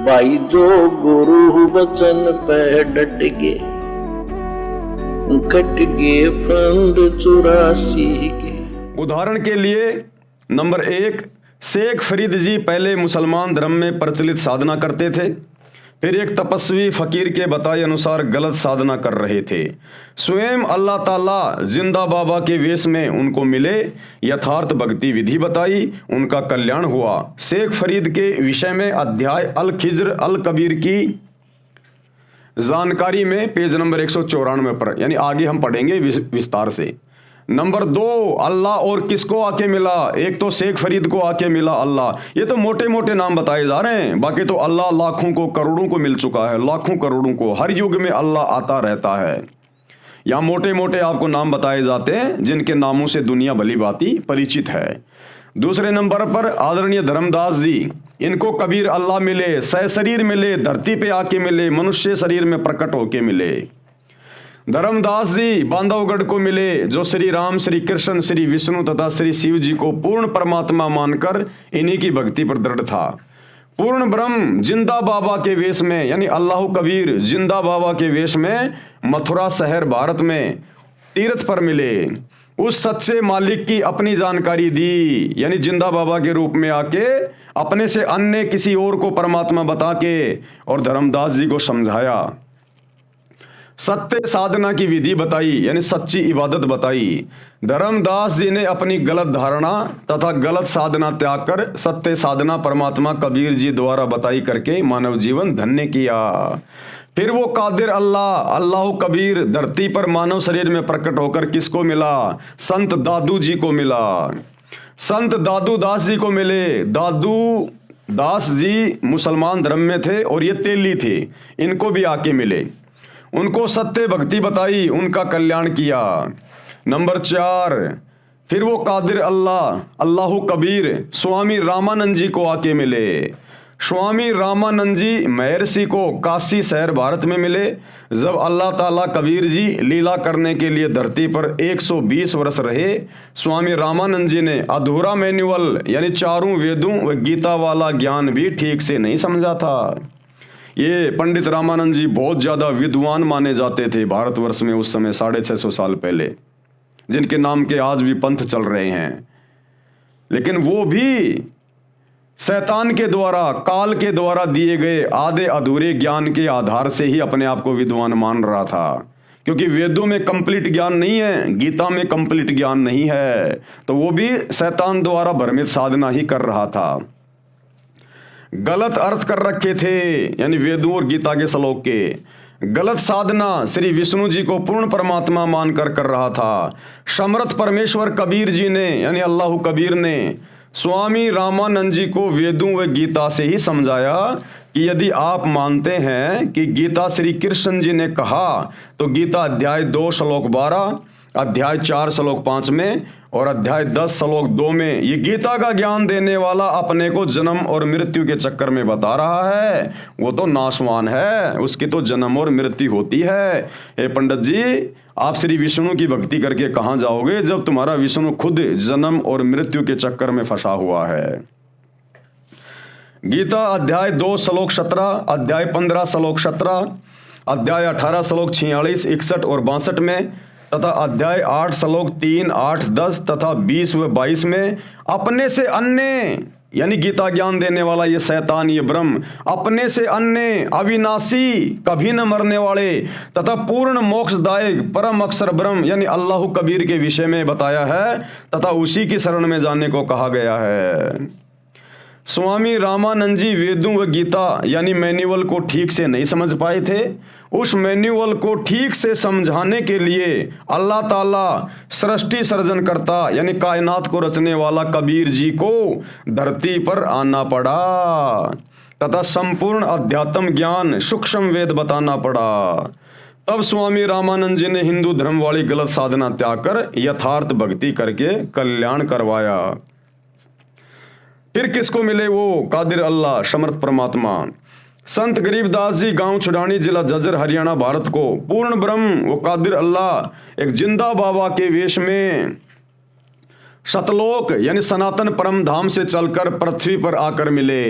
भाई जो गुरु वचन पे डट गए, कट गए फंड 84 के। उदाहरण के लिए नंबर 1, शेख फरीद जी पहले मुसलमान धर्म में प्रचलित साधना करते थे, फिर एक तपस्वी फकीर के बताए अनुसार गलत साधना कर रहे थे। स्वयं अल्लाह ताला जिंदा बाबा के वेश में उनको मिले, यथार्थ भक्ति विधि बताई, उनका कल्याण हुआ। शेख फरीद के विषय में अध्याय अल खिज्र अल कबीर की जानकारी में पेज नंबर 194 पर, यानी आगे हम पढ़ेंगे विस्तार से। नंबर 2, अल्लाह और किसको आके मिला? एक तो शेख फरीद को आके मिला अल्लाह। ये तो मोटे मोटे नाम बताए जा रहे हैं, बाकी तो अल्लाह लाखों को करोड़ों को मिल चुका है, लाखों करोड़ों को। हर युग में अल्लाह आता रहता है। यहाँ मोटे मोटे आपको नाम बताए जाते हैं जिनके नामों से दुनिया भली भांति परिचित है। दूसरे नंबर पर आदरणीय धर्मदास जी, इनको कबीर अल्लाह मिले, सशरीर मिले, धरती पे आके मिले, मनुष्य शरीर में प्रकट होके मिले। धर्मदास जी बांधवगढ़ को मिले, जो श्री राम, श्री कृष्ण, श्री विष्णु तथा श्री शिव जी को पूर्ण परमात्मा मानकर इन्हीं की भक्ति पर दृढ़ था। पूर्ण ब्रह्म जिंदा बाबा के वेश में, यानी अल्लाह कबीर जिंदा बाबा के वेश में मथुरा शहर भारत में तीर्थ पर मिले। उस सच्चे मालिक की अपनी जानकारी दी, यानी जिंदा बाबा के रूप में आके अपने से अन्य किसी और को परमात्मा बता के और धर्मदास जी को समझाया। सत्य साधना की विधि बताई, यानी सच्ची इबादत बताई। धर्मदास जी ने अपनी गलत धारणा तथा गलत साधना त्याग कर सत्य साधना परमात्मा कबीर जी द्वारा बताई करके मानव जीवन धन्य किया। फिर वो कादिर अल्लाह कबीर धरती पर मानव शरीर में प्रकट होकर किसको मिला? संत दादू जी को मिला। संत दादू दास जी को मिले। दादू दास जी मुसलमान धर्म में थे और ये तेली थे, इनको भी आके मिले, उनको सत्य भक्ति बताई, उनका कल्याण किया। नंबर 4, फिर वो कादिर अल्लाह कबीर स्वामी रामानंद जी को आके मिले। स्वामी रामानंद जी महर्षि को काशी शहर भारत में मिले। जब अल्लाह ताला कबीर जी लीला करने के लिए धरती पर 120 वर्ष रहे, स्वामी रामानंद जी ने अधूरा मैनुअल यानी चारों वेदों व गीता वाला ज्ञान भी ठीक से नहीं समझा था। ये पंडित रामानंद जी बहुत ज़्यादा विद्वान माने जाते थे भारतवर्ष में उस समय 650 साल पहले, जिनके नाम के आज भी पंथ चल रहे हैं। लेकिन वो भी शैतान के द्वारा, काल के द्वारा दिए गए आधे अधूरे ज्ञान के आधार से ही अपने आप को विद्वान मान रहा था, क्योंकि वेदों में कंप्लीट ज्ञान नहीं है, गीता में कंप्लीट ज्ञान नहीं है, तो वो भी शैतान द्वारा भ्रमित साधना ही कर रहा था। गलत अर्थ कर रखे थे, यानी वेदों और गीता के श्लोक के। गलत साधना श्री विष्णु जी को पूर्ण परमात्मा मानकर कर रहा था। समर्थ परमेश्वर कबीर जी ने, यानी अल्लाह कबीर ने स्वामी रामानंद जी को वेदों व गीता से ही समझाया कि यदि आप मानते हैं कि गीता श्री कृष्ण जी ने कहा, तो गीता अध्याय 2 श्लोक 12, अध्याय 4 श्लोक 5 में और अध्याय 10 श्लोक 2 में ये गीता का ज्ञान देने वाला अपने को जन्म और मृत्यु के चक्कर में बता रहा है, वो तो नाशवान है, उसकी तो जन्म और मृत्यु होती है। हे पंडित जी, आप श्री विष्णु की भक्ति करके कहाँ जाओगे जब तुम्हारा विष्णु खुद जन्म और मृत्यु के चक्कर में फंसा हुआ है। गीता अध्याय 2 श्लोक 17, अध्याय 15 श्लोक 17, अध्याय 18 श्लोक 46, 61 और 62 में तथा अध्याय 8 श्लोक 3, 8, 10 तथा 20 व 22 में अपने से अन्य, यानी गीता ज्ञान देने वाला ये शैतान, ये ब्रह्म, अपने से अन्य अविनाशी, कभी न मरने वाले तथा पूर्ण मोक्षदायक परम अक्षर ब्रह्म यानी अल्लाह कबीर के विषय में बताया है तथा उसी की शरण में जाने को कहा गया है। स्वामी रामानंद जी वेदों व गीता यानी मैनुअल को ठीक से नहीं समझ पाए थे। उस मैनुअल को ठीक से समझाने के लिए अल्लाह ताला सृष्टि सर्जन करता यानी कायनात को रचने वाला कबीर जी को धरती पर आना पड़ा तथा संपूर्ण अध्यात्म ज्ञान सूक्ष्म वेद बताना पड़ा। तब स्वामी रामानंद जी ने हिंदू धर्म वाली गलत साधना त्याग कर यथार्थ भक्ति करके कल्याण करवाया। फिर किसको मिले? वो कादिर अल्लाह समर्थ परमात्मा। संत गरीबदास जी गांव छुड़ानी जिला जज्जर हरियाणा भारत को पूर्ण ब्रह्म वो कादिर अल्लाह एक जिंदा बाबा के वेश में सतलोक यानी सनातन परम धाम से चलकर पृथ्वी पर आकर मिले।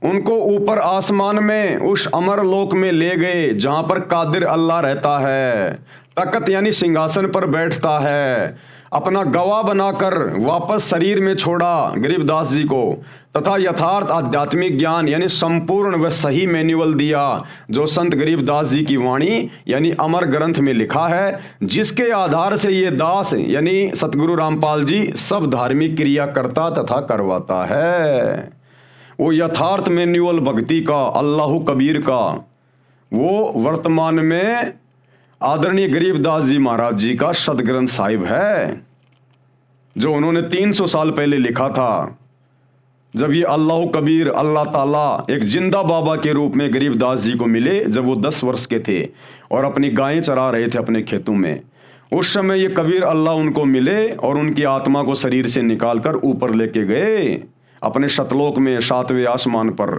उनको ऊपर आसमान में उस अमर लोक में ले गए जहां पर कादिर अल्लाह रहता है, तख्त यानी सिंहासन पर बैठता है। अपना गवाह बनाकर वापस शरीर में छोड़ा गरीबदास जी को, तथा यथार्थ आध्यात्मिक ज्ञान यानी संपूर्ण व सही मैनुअल दिया, जो संत गरीबदास जी की वाणी यानी अमर ग्रंथ में लिखा है, जिसके आधार से ये दास यानी सतगुरु रामपाल जी सब धार्मिक क्रिया करता तथा करवाता है। वो यथार्थ मैनुअल भक्ति का, अल्लाह कबीर का, वो वर्तमान में आदरणीय गरीबदास जी महाराज जी का सदग्रंथ साहिब है, जो उन्होंने 300 साल पहले लिखा था, जब ये अल्लाह कबीर अल्लाह ताला एक जिंदा बाबा के रूप में गरीबदास जी को मिले, जब वो 10 वर्ष के थे और अपनी गायें चरा रहे थे अपने खेतों में। उस समय ये कबीर अल्लाह उनको मिले और उनकी आत्मा को शरीर से निकालकर ऊपर लेके गए अपने शतलोक में, 7वें आसमान पर,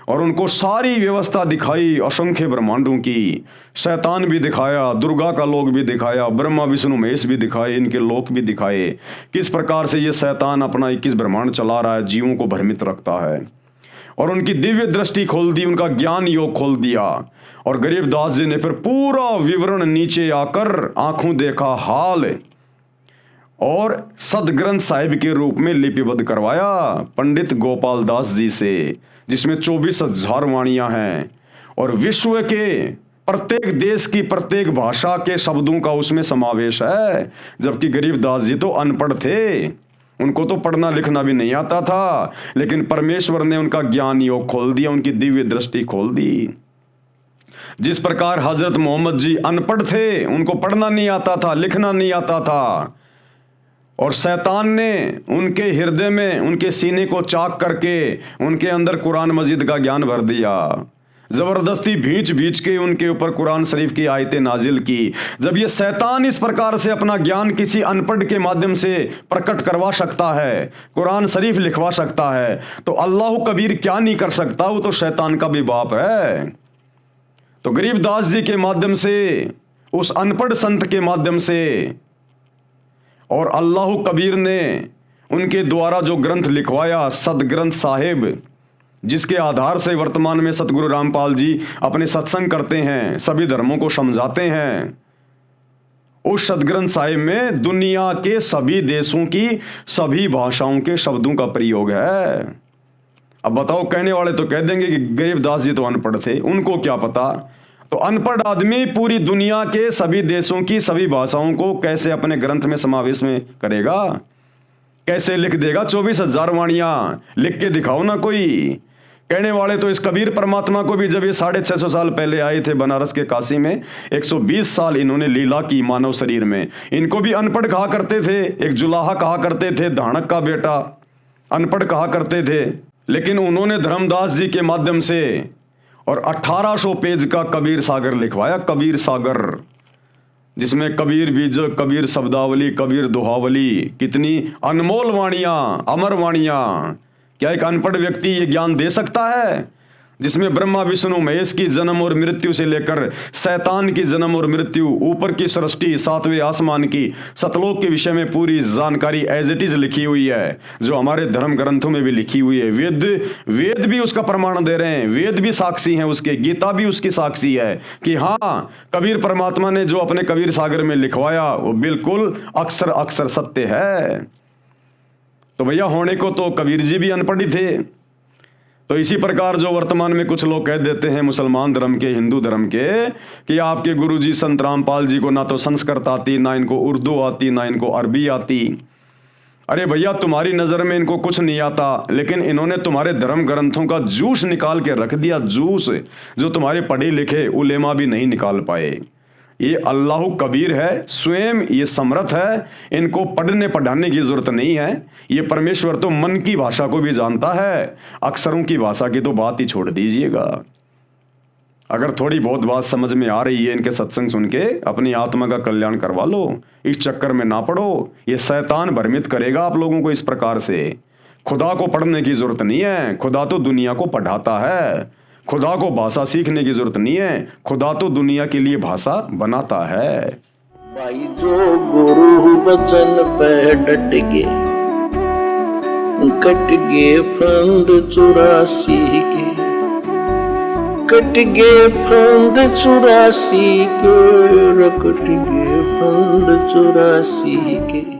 और उनको सारी व्यवस्था दिखाई असंख्य ब्रह्मांडों की। शैतान भी दिखाया, दुर्गा का लोक भी दिखाया, ब्रह्मा विष्णु महेश भी दिखाए, इनके लोक भी दिखाए, किस प्रकार से ये शैतान अपना 21 ब्रह्मांड चला रहा है, जीवों को भ्रमित रखता है। और उनकी दिव्य दृष्टि खोल दी, उनका ज्ञान योग खोल दिया। और गरीबदास जी ने फिर पूरा विवरण नीचे आकर आंखों देखा हाल और सदग्रंथ साहिब के रूप में लिपिबद्ध करवाया पंडित गोपाल दास जी से, जिसमें 24,000 वाणियां हैं और विश्व के प्रत्येक देश की प्रत्येक भाषा के शब्दों का उसमें समावेश है। जबकि गरीबदास जी तो अनपढ़ थे, उनको तो पढ़ना लिखना भी नहीं आता था, लेकिन परमेश्वर ने उनका ज्ञान योग खोल दिया, उनकी दिव्य दृष्टि खोल दी। जिस प्रकार हजरत मोहम्मद जी अनपढ़ थे, उनको पढ़ना नहीं आता था, लिखना नहीं आता था, और शैतान ने उनके हृदय में, उनके सीने को चाक करके उनके अंदर कुरान मजीद का ज्ञान भर दिया, जबरदस्ती भींच भींच के उनके ऊपर कुरान शरीफ की आयतें नाजिल की। जब ये शैतान इस प्रकार से अपना ज्ञान किसी अनपढ़ के माध्यम से प्रकट करवा सकता है, कुरान शरीफ लिखवा सकता है, तो अल्लाह कबीर क्या नहीं कर सकता, वो तो शैतान का भी बाप है। तो गरीबदास जी के माध्यम से, उस अनपढ़ संत के माध्यम से, और अल्लाह कबीर ने उनके द्वारा जो ग्रंथ लिखवाया सदग्रंथ साहिब, जिसके आधार से वर्तमान में सतगुरु रामपाल जी अपने सत्संग करते हैं, सभी धर्मों को समझाते हैं, उस सदग्रंथ साहिब में दुनिया के सभी देशों की सभी भाषाओं के शब्दों का प्रयोग है। अब बताओ, कहने वाले तो कह देंगे कि गरीबदास जी तो अनपढ़ थे, उनको क्या पता। तो अनपढ़ आदमी पूरी दुनिया के सभी देशों की सभी भाषाओं को कैसे अपने ग्रंथ में समावेश में करेगा, कैसे लिख देगा? 24,000 वाणियां लिख के दिखाओ ना कोई। कहने वाले तो इस कबीर परमात्मा को भी जब ये 650 साल पहले आए थे बनारस के काशी में, 120 साल इन्होंने लीला की मानव शरीर में, इनको भी अनपढ़ कहा करते थे, एक जुलाहा कहा करते थे, धानक का बेटा, अनपढ़ कहा करते थे। लेकिन उन्होंने धर्मदास जी के माध्यम से और 1800 पेज का कबीर सागर लिखवाया, कबीर सागर, जिसमें कबीर बीज, कबीर शब्दावली, कबीर दोहावली, कितनी अनमोल वाणियां, अमर वाणियां। क्या एक अनपढ़ व्यक्ति ये ज्ञान दे सकता है? जिसमें ब्रह्मा विष्णु महेश की जन्म और मृत्यु से लेकर शैतान की जन्म और मृत्यु, ऊपर की सृष्टि, 7वें आसमान की, सतलोक के विषय में पूरी जानकारी एज इट इज लिखी हुई है, जो हमारे धर्म ग्रंथों में भी लिखी हुई है। वेद भी उसका प्रमाण दे रहे हैं, वेद भी साक्षी हैं उसके, गीता भी उसकी साक्षी है कि हाँ, कबीर परमात्मा ने जो अपने कबीर सागर में लिखवाया वो बिल्कुल अक्षर अक्षर सत्य है। तो भैया होने को तो कबीर जी भी अनपढ़ ही थे। तो इसी प्रकार जो वर्तमान में कुछ लोग कह देते हैं मुसलमान धर्म के, हिंदू धर्म के, कि आपके गुरुजी संत रामपाल जी को ना तो संस्कृत आती, ना इनको उर्दू आती, ना इनको अरबी आती। अरे भैया, तुम्हारी नज़र में इनको कुछ नहीं आता, लेकिन इन्होंने तुम्हारे धर्म ग्रंथों का जूस निकाल के रख दिया, जूस जो तुम्हारे पढ़े लिखे उलेमा भी नहीं निकाल पाए। ये अल्लाह कबीर है, स्वयं ये समर्थ है, इनको पढ़ने पढ़ाने की जरूरत नहीं है। ये परमेश्वर तो मन की भाषा को भी जानता है, अक्षरों की भाषा की तो बात ही छोड़ दीजिएगा। अगर थोड़ी बहुत बात समझ में आ रही है इनके सत्संग सुन के, अपनी आत्मा का कल्याण करवा लो, इस चक्कर में ना पड़ो। ये शैतान भ्रमित करेगा आप लोगों को इस प्रकार से। खुदा को पढ़ने की जरूरत नहीं है, खुदा तो दुनिया को पढ़ाता है। खुदा को भाषा सीखने की जरूरत नहीं है, खुदा तो दुनिया के लिए भाषा बनाता है। भाई जो गुरु बचन पे डट के कट गए फंद 84 के, कट गए फंद 84 के, कट गए फंद 84 के।